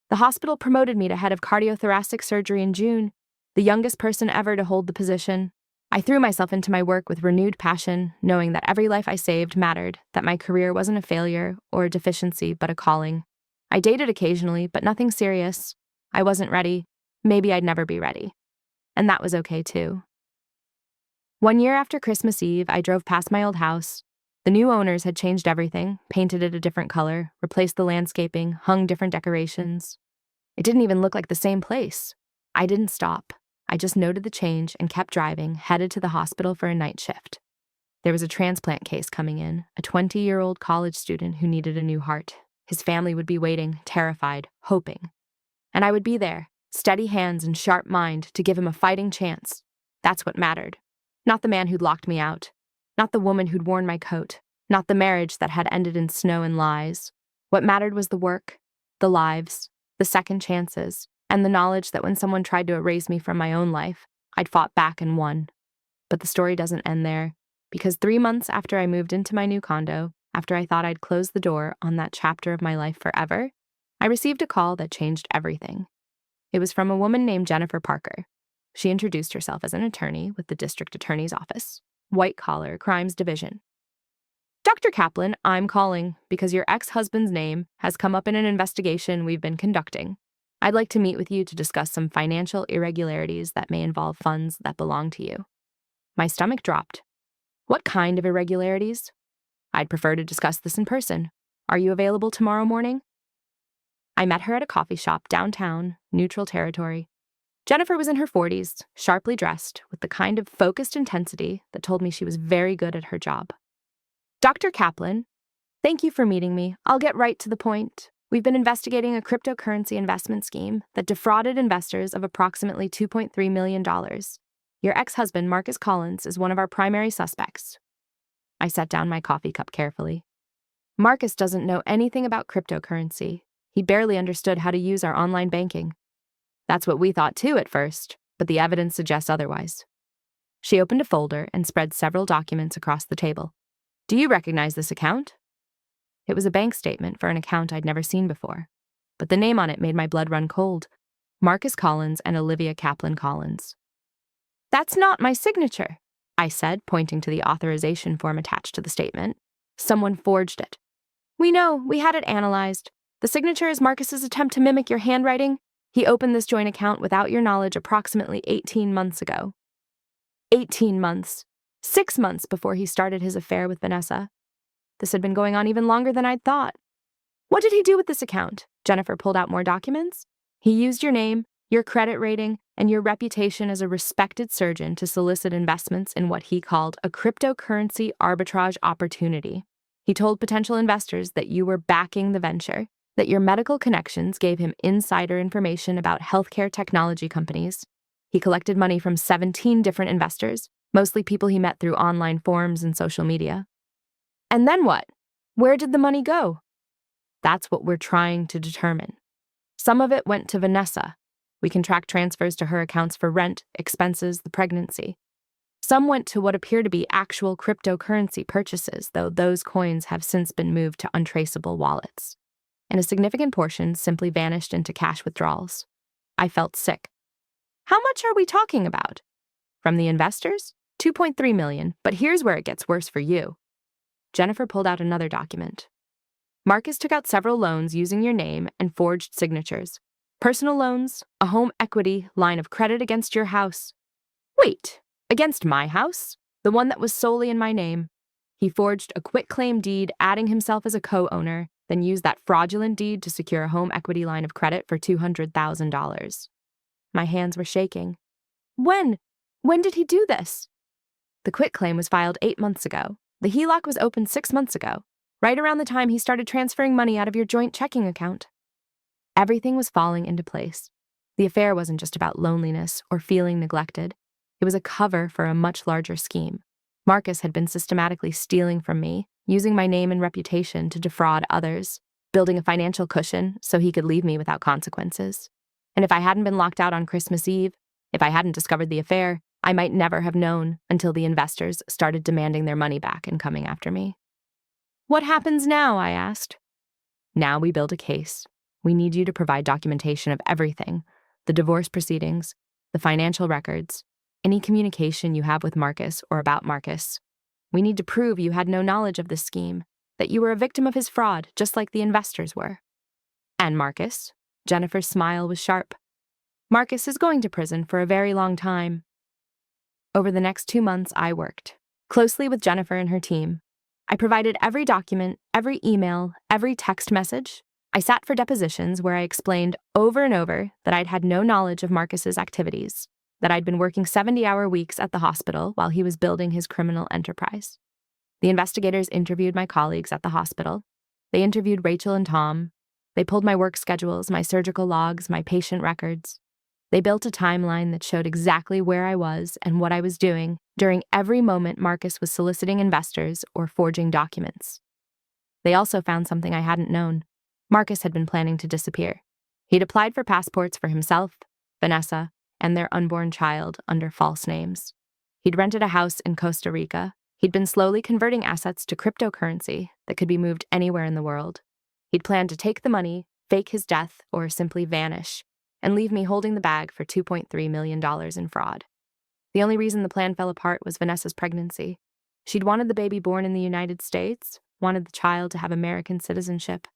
The hospital promoted me to head of cardiothoracic surgery in June, the youngest person ever to hold the position. I threw myself into my work with renewed passion, knowing that every life I saved mattered, that my career wasn't a failure or a deficiency, but a calling. I dated occasionally, but nothing serious. I wasn't ready. Maybe I'd never be ready. And that was okay too. 1 year after Christmas Eve, I drove past my old house. The new owners had changed everything, painted it a different color, replaced the landscaping, hung different decorations. It didn't even look like the same place. I didn't stop. I just noted the change and kept driving, headed to the hospital for a night shift. There was a transplant case coming in, a 20-year-old college student who needed a new heart. His family would be waiting, terrified, hoping. And I would be there, steady hands and sharp mind to give him a fighting chance. That's what mattered. Not the man who'd locked me out. Not the woman who'd worn my coat. Not the marriage that had ended in snow and lies. What mattered was the work, the lives, the second chances, and the knowledge that when someone tried to erase me from my own life, I'd fought back and won. But the story doesn't end there, because 3 months after I moved into my new condo, after I thought I'd closed the door on that chapter of my life forever, I received a call that changed everything. It was from a woman named Jennifer Parker. She introduced herself as an attorney with the district attorney's office, white-collar crimes division. Dr. Kaplan, I'm calling because your ex-husband's name has come up in an investigation we've been conducting. I'd like to meet with you to discuss some financial irregularities that may involve funds that belong to you. My stomach dropped. What kind of irregularities? I'd prefer to discuss this in person. Are you available tomorrow morning? I met her at a coffee shop downtown, neutral territory. Jennifer was in her 40s, sharply dressed, with the kind of focused intensity that told me she was very good at her job. Dr. Kaplan, thank you for meeting me. I'll get right to the point. We've been investigating a cryptocurrency investment scheme that defrauded investors of approximately $2.3 million. Your ex-husband, Marcus Collins, is one of our primary suspects. I set down my coffee cup carefully. Marcus doesn't know anything about cryptocurrency. He barely understood how to use our online banking. That's what we thought too at first, but the evidence suggests otherwise. She opened a folder and spread several documents across the table. Do you recognize this account? It was a bank statement for an account I'd never seen before, but the name on it made my blood run cold. Marcus Collins and Olivia Kaplan Collins. That's not my signature, I said, pointing to the authorization form attached to the statement. Someone forged it. We know, we had it analyzed. The signature is Marcus's attempt to mimic your handwriting. He opened this joint account without your knowledge approximately 18 months ago. 18 months. 6 months before he started his affair with Vanessa. This had been going on even longer than I'd thought. What did he do with this account? Jennifer pulled out more documents. He used your name, your credit rating, and your reputation as a respected surgeon to solicit investments in what he called a cryptocurrency arbitrage opportunity. He told potential investors that you were backing the venture, that your medical connections gave him insider information about healthcare technology companies. He collected money from 17 different investors, mostly people he met through online forums and social media. And then what? Where did the money go? That's what we're trying to determine. Some of it went to Vanessa. We can track transfers to her accounts for rent, expenses, the pregnancy. Some went to what appear to be actual cryptocurrency purchases, though those coins have since been moved to untraceable wallets. And a significant portion simply vanished into cash withdrawals. I felt sick. How much are we talking about? From the investors? $2.3 million, but here's where it gets worse for you. Jennifer pulled out another document. Marcus took out several loans using your name and forged signatures. Personal loans, a home equity line of credit against your house. Wait, against my house? The one that was solely in my name. He forged a quitclaim deed adding himself as a co-owner, then used that fraudulent deed to secure a home equity line of credit for $200,000. My hands were shaking. When? When did he do this? The quitclaim was filed 8 months ago. The HELOC was opened 6 months ago, right around the time he started transferring money out of your joint checking account. Everything was falling into place. The affair wasn't just about loneliness or feeling neglected. It was a cover for a much larger scheme. Marcus had been systematically stealing from me, using my name and reputation to defraud others, building a financial cushion so he could leave me without consequences. And if I hadn't been locked out on Christmas Eve, if I hadn't discovered the affair, I might never have known until the investors started demanding their money back and coming after me. What happens now? I asked. Now we build a case. We need you to provide documentation of everything, the divorce proceedings, the financial records, any communication you have with Marcus or about Marcus. We need to prove you had no knowledge of this scheme, that you were a victim of his fraud, just like the investors were. And Marcus? Jennifer's smile was sharp. Marcus is going to prison for a very long time. Over the next 2 months, I worked closely with Jennifer and her team. I provided every document, every email, every text message. I sat for depositions where I explained over and over that I'd had no knowledge of Marcus's activities, that I'd been working 70-hour weeks at the hospital while he was building his criminal enterprise. The investigators interviewed my colleagues at the hospital. They interviewed Rachel and Tom. They pulled my work schedules, my surgical logs, my patient records. They built a timeline that showed exactly where I was and what I was doing during every moment Marcus was soliciting investors or forging documents. They also found something I hadn't known. Marcus had been planning to disappear. He'd applied for passports for himself, Vanessa, and their unborn child under false names. He'd rented a house in Costa Rica. He'd been slowly converting assets to cryptocurrency that could be moved anywhere in the world. He'd planned to take the money, fake his death, or simply vanish, and leave me holding the bag for $2.3 million in fraud. The only reason the plan fell apart was Vanessa's pregnancy. She'd wanted the baby born in the United States, wanted the child to have American citizenship.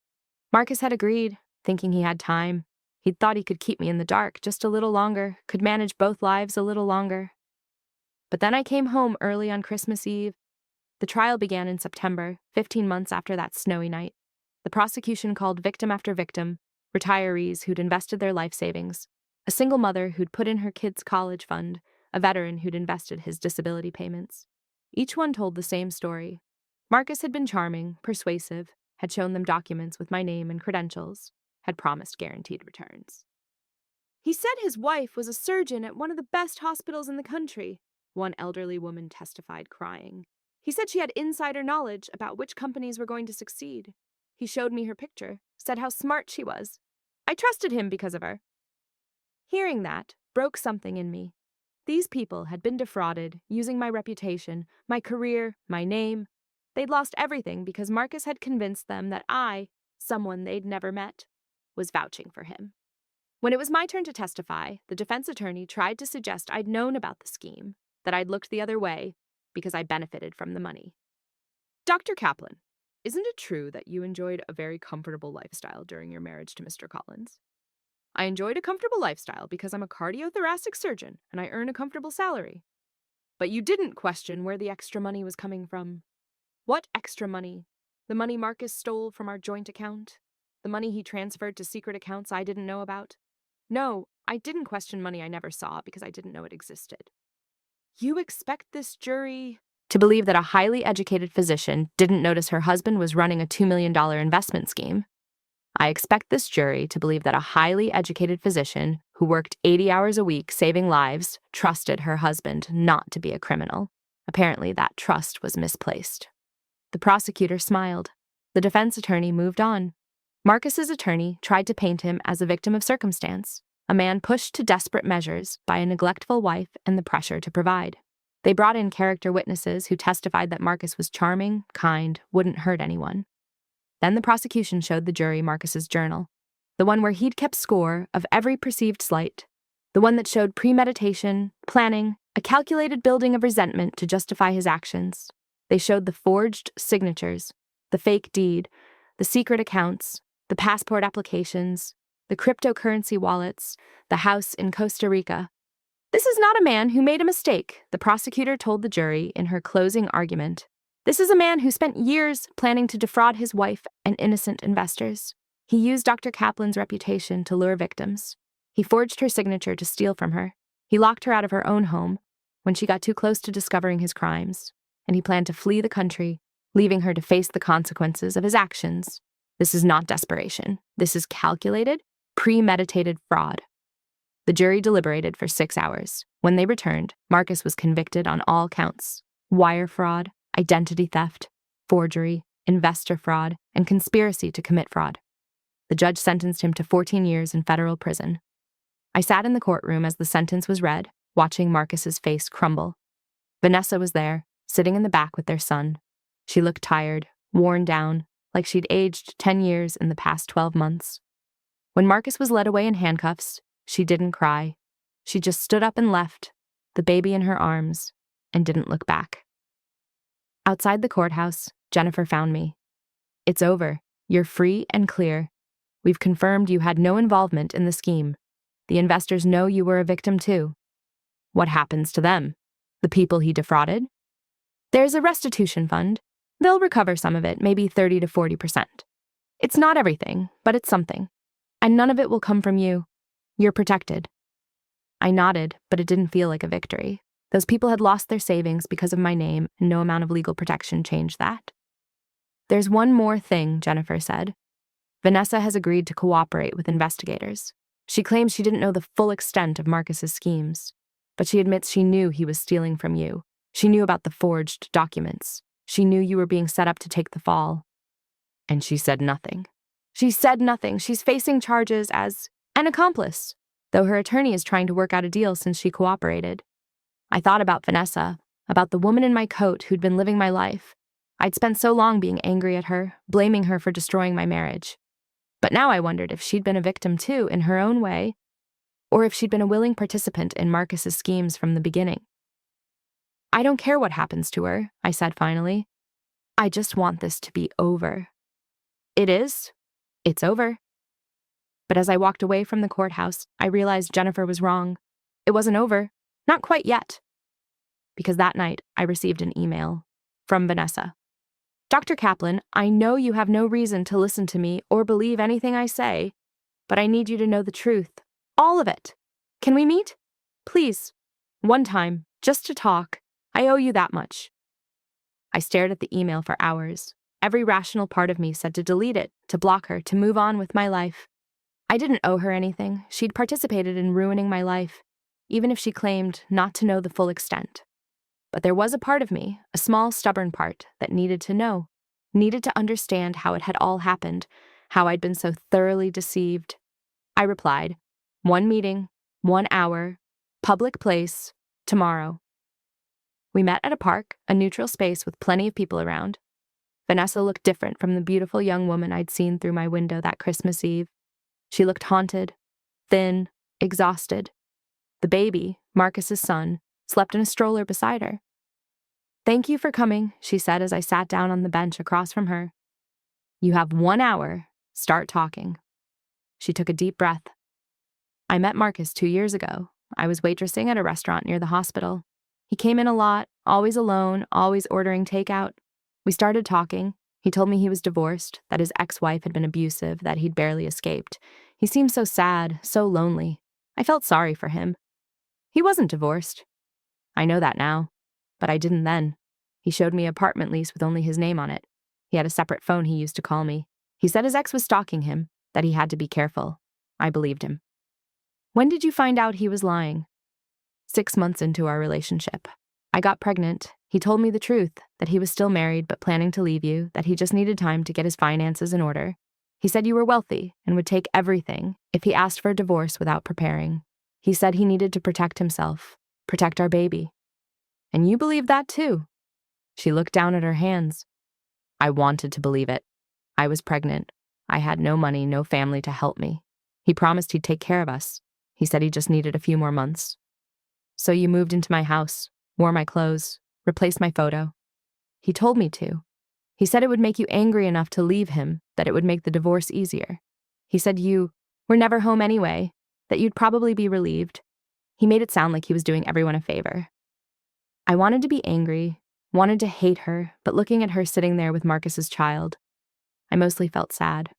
Marcus had agreed, thinking he had time. He'd thought he could keep me in the dark just a little longer, could manage both lives a little longer. But then I came home early on Christmas Eve. The trial began in September, 15 months after that snowy night. The prosecution called victim after victim, retirees who'd invested their life savings, a single mother who'd put in her kid's college fund, a veteran who'd invested his disability payments. Each one told the same story. Marcus had been charming, persuasive, had shown them documents with my name and credentials, had promised guaranteed returns. He said his wife was a surgeon at one of the best hospitals in the country, one elderly woman testified, crying. He said she had insider knowledge about which companies were going to succeed. He showed me her picture, said how smart she was. I trusted him because of her. Hearing that broke something in me. These people had been defrauded, using my reputation, my career, my name. They'd lost everything because Marcus had convinced them that I, someone they'd never met, was vouching for him. When it was my turn to testify, the defense attorney tried to suggest I'd known about the scheme, that I'd looked the other way because I benefited from the money. Dr. Kaplan, isn't it true that you enjoyed a very comfortable lifestyle during your marriage to Mr. Collins? I enjoyed a comfortable lifestyle because I'm a cardiothoracic surgeon and I earn a comfortable salary. But you didn't question where the extra money was coming from. What extra money? The money Marcus stole from our joint account? The money he transferred to secret accounts I didn't know about? No, I didn't question money I never saw because I didn't know it existed. You expect this jury to believe that a highly educated physician didn't notice her husband was running a $2 million investment scheme. I expect this jury to believe that a highly educated physician who worked 80 hours a week saving lives trusted her husband not to be a criminal. Apparently, that trust was misplaced. The prosecutor smiled. The defense attorney moved on. Marcus's attorney tried to paint him as a victim of circumstance, a man pushed to desperate measures by a neglectful wife and the pressure to provide. They brought in character witnesses who testified that Marcus was charming, kind, wouldn't hurt anyone. Then the prosecution showed the jury Marcus's journal, the one where he'd kept score of every perceived slight, the one that showed premeditation, planning, a calculated building of resentment to justify his actions. They showed the forged signatures, the fake deed, the secret accounts, the passport applications, the cryptocurrency wallets, the house in Costa Rica. This is not a man who made a mistake, the prosecutor told the jury in her closing argument. This is a man who spent years planning to defraud his wife and innocent investors. He used Dr. Kaplan's reputation to lure victims. He forged her signature to steal from her. He locked her out of her own home when she got too close to discovering his crimes, and he planned to flee the country, leaving her to face the consequences of his actions. This is not desperation. This is calculated, premeditated fraud. The jury deliberated for 6 hours. When they returned, Marcus was convicted on all counts: wire fraud, identity theft, forgery, investor fraud, and conspiracy to commit fraud. The judge sentenced him to 14 years in federal prison. I sat in the courtroom as the sentence was read, watching Marcus's face crumble. Vanessa was there, sitting in the back with their son. She looked tired, worn down, like she'd aged 10 years in the past 12 months. When Marcus was led away in handcuffs, she didn't cry. She just stood up and left, the baby in her arms, and didn't look back. Outside the courthouse, Jennifer found me. It's over. You're free and clear. We've confirmed you had no involvement in the scheme. The investors know you were a victim too. What happens to them? The people he defrauded? There's a restitution fund. They'll recover some of it, maybe 30 to 40%. It's not everything, but it's something. And none of it will come from you. You're protected. I nodded, but it didn't feel like a victory. Those people had lost their savings because of my name, and no amount of legal protection changed that. There's one more thing, Jennifer said. Vanessa has agreed to cooperate with investigators. She claims she didn't know the full extent of Marcus's schemes, but she admits she knew he was stealing from you. She knew about the forged documents. She knew you were being set up to take the fall. And she said nothing. She said nothing. She's facing charges as an accomplice, though her attorney is trying to work out a deal since she cooperated. I thought about Vanessa, about the woman in my coat who'd been living my life. I'd spent so long being angry at her, blaming her for destroying my marriage. But now I wondered if she'd been a victim too, in her own way, or if she'd been a willing participant in Marcus's schemes from the beginning. I don't care what happens to her, I said finally. I just want this to be over. It is. It's over. But as I walked away from the courthouse, I realized Jennifer was wrong. It wasn't over. Not quite yet. Because that night, I received an email from Vanessa. Dr. Kaplan, I know you have no reason to listen to me or believe anything I say, but I need you to know the truth. All of it. Can we meet? Please. One time, just to talk. I owe you that much. I stared at the email for hours. Every rational part of me said to delete it, to block her, to move on with my life. I didn't owe her anything. She'd participated in ruining my life, even if she claimed not to know the full extent. But there was a part of me, a small, stubborn part, that needed to know, needed to understand how it had all happened, how I'd been so thoroughly deceived. I replied, 1 meeting, 1 hour, public place, tomorrow. We met at a park, a neutral space with plenty of people around. Vanessa looked different from the beautiful young woman I'd seen through my window that Christmas Eve. She looked haunted, thin, exhausted. The baby, Marcus's son, slept in a stroller beside her. Thank you for coming, she said as I sat down on the bench across from her. You have 1 hour. Start talking. She took a deep breath. I met Marcus 2 years ago. I was waitressing at a restaurant near the hospital. He came in a lot, always alone, always ordering takeout. We started talking. He told me he was divorced, that his ex-wife had been abusive, that he'd barely escaped. He seemed so sad, so lonely. I felt sorry for him. He wasn't divorced. I know that now, but I didn't then. He showed me an apartment lease with only his name on it. He had a separate phone he used to call me. He said his ex was stalking him, that he had to be careful. I believed him. When did you find out he was lying? 6 months into our relationship. I got pregnant. He told me the truth, that he was still married but planning to leave you, that he just needed time to get his finances in order. He said you were wealthy and would take everything if he asked for a divorce without preparing. He said he needed to protect himself, protect our baby. And you believed that too. She looked down at her hands. I wanted to believe it. I was pregnant. I had no money, no family to help me. He promised he'd take care of us. He said he just needed a few more months. So you moved into my house, wore my clothes, replaced my photo. He told me to. He said it would make you angry enough to leave him, that it would make the divorce easier. He said you were never home anyway, that you'd probably be relieved. He made it sound like he was doing everyone a favor. I wanted to be angry, wanted to hate her, but looking at her sitting there with Marcus's child, I mostly felt sad.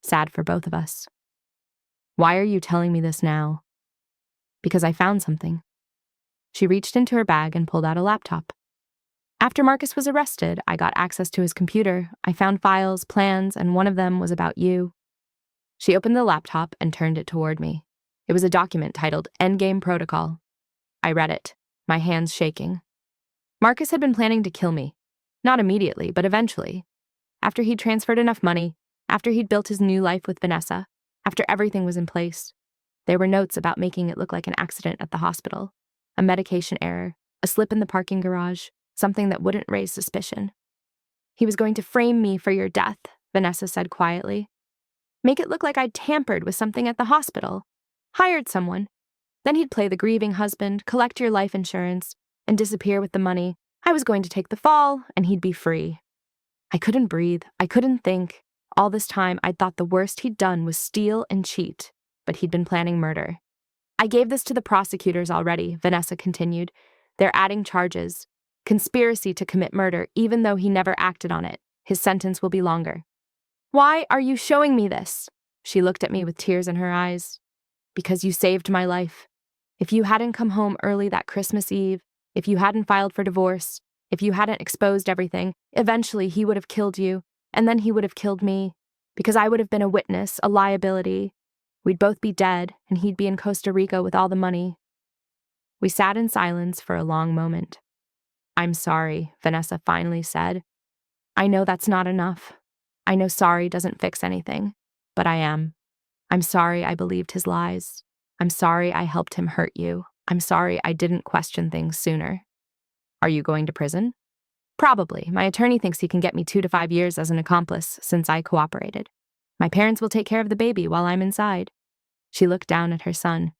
Sad for both of us. Why are you telling me this now? Because I found something. She reached into her bag and pulled out a laptop. After Marcus was arrested, I got access to his computer. I found files, plans, and one of them was about you. She opened the laptop and turned it toward me. It was a document titled Endgame Protocol. I read it, my hands shaking. Marcus had been planning to kill me. Not immediately, but eventually. After he'd transferred enough money, after he'd built his new life with Vanessa, after everything was in place. There were notes about making it look like an accident at the hospital, a medication error, a slip in the parking garage, something that wouldn't raise suspicion. He was going to frame me for your death, Vanessa said quietly. Make it look like I'd tampered with something at the hospital, hired someone. Then he'd play the grieving husband, collect your life insurance, and disappear with the money. I was going to take the fall, and he'd be free. I couldn't breathe. I couldn't think. All this time, I'd thought the worst he'd done was steal and cheat, but he'd been planning murder. I gave this to the prosecutors already, Vanessa continued. They're adding charges. Conspiracy to commit murder, even though he never acted on it. His sentence will be longer. Why are you showing me this? She looked at me with tears in her eyes. Because you saved my life. If you hadn't come home early that Christmas Eve, If you hadn't filed for divorce, if you hadn't exposed everything, eventually he would have killed you, and then he would have killed me, because I would have been a witness, a liability. We'd both be dead, and he'd be in Costa Rica with all the money. We sat in silence for a long moment. I'm sorry, Vanessa finally said. I know that's not enough. I know sorry doesn't fix anything, but I am. I'm sorry I believed his lies. I'm sorry I helped him hurt you. I'm sorry I didn't question things sooner. Are you going to prison? Probably. My attorney thinks he can get me 2 to 5 years as an accomplice since I cooperated. My parents will take care of the baby while I'm inside. She looked down at her son.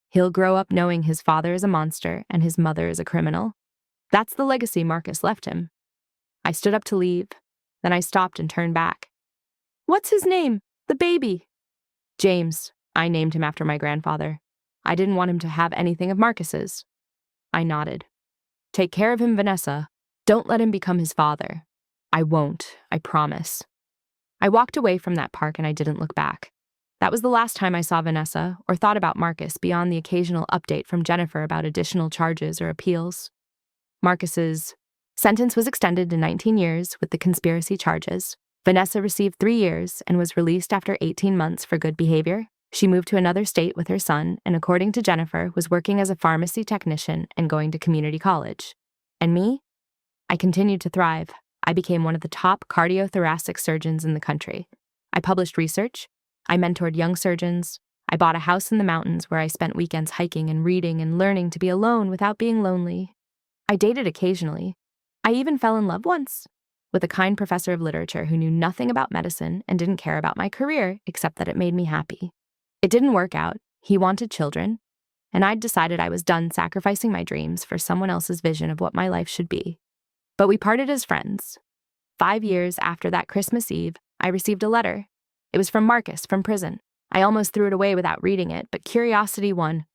He'll grow up knowing his father is a monster and his mother is a criminal. That's the legacy Marcus left him. I stood up to leave. Then I stopped and turned back. What's his name? The baby. James. I named him after my grandfather. I didn't want him to have anything of Marcus's. I nodded. Take care of him, Vanessa. Don't let him become his father. I won't, I promise. I walked away from that park and I didn't look back. That was the last time I saw Vanessa or thought about Marcus beyond the occasional update from Jennifer about additional charges or appeals. Marcus's sentence was extended to 19 years with the conspiracy charges. Vanessa received 3 years and was released after 18 months for good behavior. She moved to another state with her son and, according to Jennifer, was working as a pharmacy technician and going to community college. And me? I continued to thrive. I became one of the top cardiothoracic surgeons in the country. I published research. I mentored young surgeons. I bought a house in the mountains where I spent weekends hiking and reading and learning to be alone without being lonely. I dated occasionally. I even fell in love once with a kind professor of literature who knew nothing about medicine and didn't care about my career except that it made me happy. It didn't work out. He wanted children, and I'd decided I was done sacrificing my dreams for someone else's vision of what my life should be. But we parted as friends. 5 years after that Christmas Eve, I received a letter. It was from Marcus from prison. I almost threw it away without reading it, but curiosity won.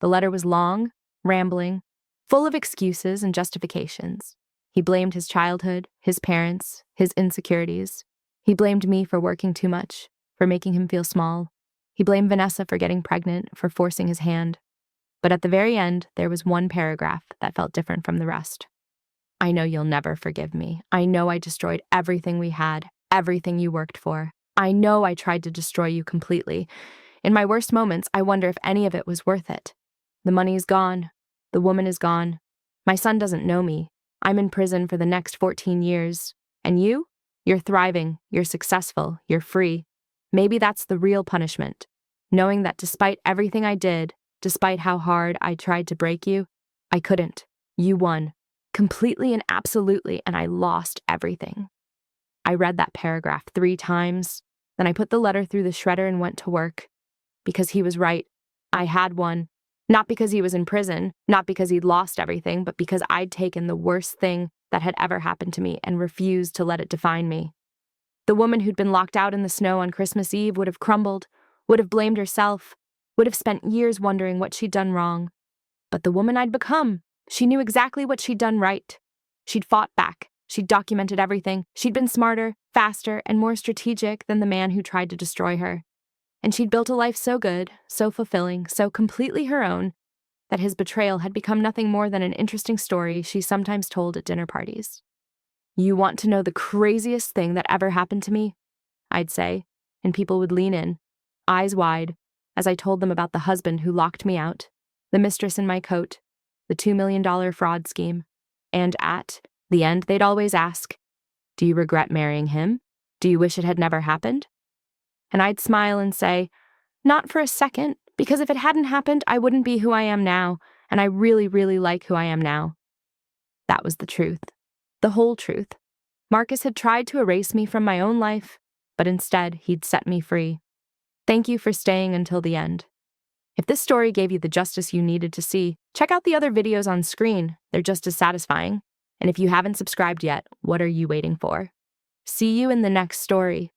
The letter was long, rambling, full of excuses and justifications. He blamed his childhood, his parents, his insecurities. He blamed me for working too much, for making him feel small. He blamed Vanessa for getting pregnant, for forcing his hand. But at the very end, there was one paragraph that felt different from the rest. I know you'll never forgive me. I know I destroyed everything we had, everything you worked for. I know I tried to destroy you completely. In my worst moments, I wonder if any of it was worth it. The money is gone. The woman is gone. My son doesn't know me. I'm in prison for the next 14 years. And you? You're thriving. You're successful. You're free. Maybe that's the real punishment. Knowing that despite everything I did, despite how hard I tried to break you, I couldn't. You won. Completely and absolutely, and I lost everything. I read that paragraph 3 times. Then I put the letter through the shredder and went to work. Because he was right. I had won. Not because he was in prison, not because he'd lost everything, but because I'd taken the worst thing that had ever happened to me and refused to let it define me. The woman who'd been locked out in the snow on Christmas Eve would have crumbled, would have blamed herself, would have spent years wondering what she'd done wrong. But the woman I'd become, she knew exactly what she'd done right. She'd fought back. She'd documented everything. She'd been smarter, faster, and more strategic than the man who tried to destroy her. And she'd built a life so good, so fulfilling, so completely her own, that his betrayal had become nothing more than an interesting story she sometimes told at dinner parties. You want to know the craziest thing that ever happened to me? I'd say, and people would lean in, eyes wide, as I told them about the husband who locked me out, the mistress in my coat, the $2 million fraud scheme, and at the end they'd always ask, do you regret marrying him? Do you wish it had never happened? And I'd smile and say, not for a second, because if it hadn't happened, I wouldn't be who I am now, and I really, really like who I am now. That was the truth. The whole truth. Marcus had tried to erase me from my own life, but instead he'd set me free. Thank you for staying until the end. If this story gave you the justice you needed to see, check out the other videos on screen. They're just as satisfying. And if you haven't subscribed yet, what are you waiting for? See you in the next story.